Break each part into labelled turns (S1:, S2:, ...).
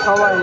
S1: সবাই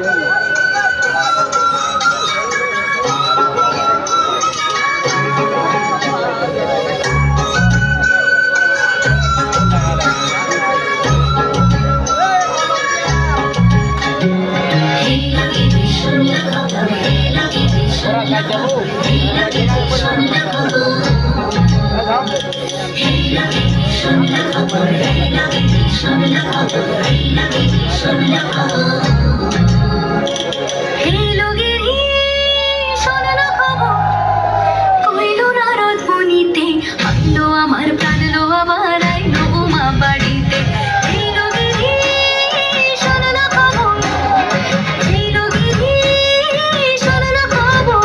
S2: আমার প্রাণ লো আমার আইলো মা বাড়িতে এই রোগীরি শোনো খবর এই রোগীরি শোনো খবর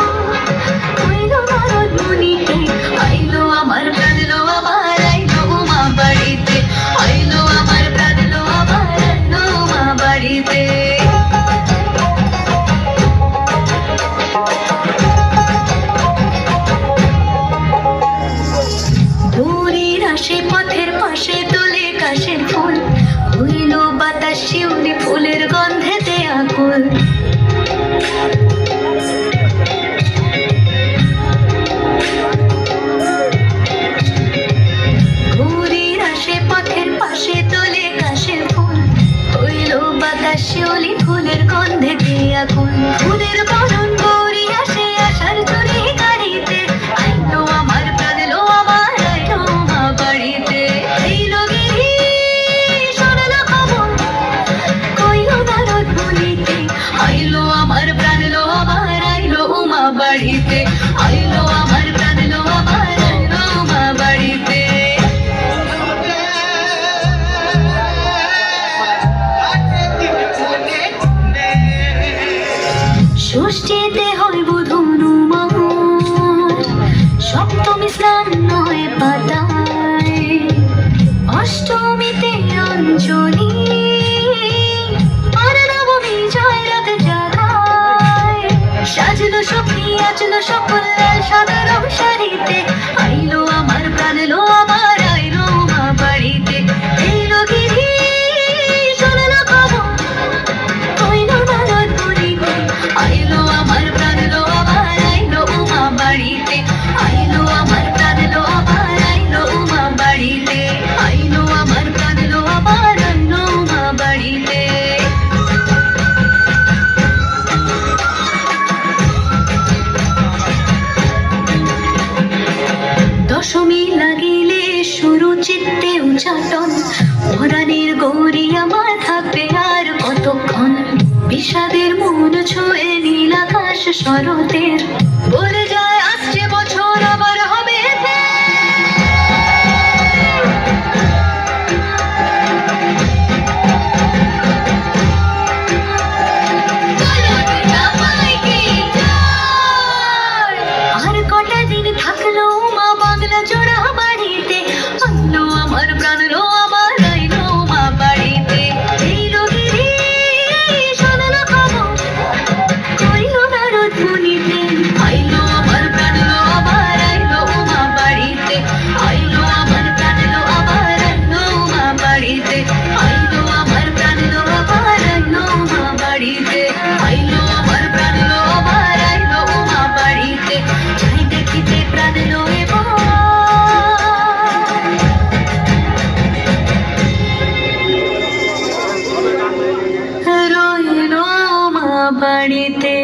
S2: কইলো নারদ মুনিতে আইলো আমার প্রাণ লো আমার আইলো মা বাড়িতে আইলো আমার প্রাণ লো আমার আইলো মা বাড়িতে পথের পাশে তোলে কাশের ফুল হইল বাতাস শিউলি ফুলের গন্ধেতে আকুল ঘুরির আসে পথের পাশে তোলে কাশের ফুল হইল বাতাস শিউলি ফুলের গন্ধেতে আকুল ফুলের বরণ গৌরী আসে আসার চুরি গাড়িতে আইলো আমার প্রাণ লো আমার আইলো মা বাড়িতে এই রোগীরি শোনো খবর কইলো নারদ মুনিতে আইলো আমার প্রাণ লো আমার আইলো মা বাড়িতে আইলো আমার প্রাণ লো আমার আইলো মা বাড়িতে ষষ্ঠীতে হয় বুধনু মার সপ্তমী স্নান নয় পাতায় অষ্টমীতে অঞ্জলি আর নবমী জয় রাত জাগায় সাজলো সখী আজলো সকল লাল সাদা রং শাড়িতে আইলো আমার প্রাণ লো আমার আইলো মা বাড়িতে এই রোগীরি শোনো খবর কইলো নারদ মুনিতে আইলো আমার প্রাণ লো আমার আইলো মা বাড়িতে আইলো আমার প্রাণ লো আমার আইলো মা বাড়িতে আইলো আমার প্রাণ লো আমার আইলো মা বাড়িতে দশমী লাগিলে শুরু চিত্তে উচাটন পরাণের গৌরী আমার থাকবে আর কতক্ষণ বিষাদের মন ছুঁয়ে নীল আকাশ শরতের বলে যায় আসছে বছর আবার হবে আর কটা দিন থাকলো মা বাংলা জোড়া বাড়িতে আইলো আমার প্রাণ লো আমার আইলো মা বাড়িতে এই রোগীরি শোনো খবর কইলো নারদ মুনিতে আইলো আমার প্রাণ লো আমার আইলো মা বাড়িতে আইলো আমার প্রাণ লো আমার আইলো মা বাড়িতে আইলো আমার প্রাণ লো আমার আইলো মা বাড়িতে আইলো আমার প্রাণ লো আমার আইলো মা বাড়িতে যাই দেখিতে প্রাণ লো রইলো মা বাড়িতে।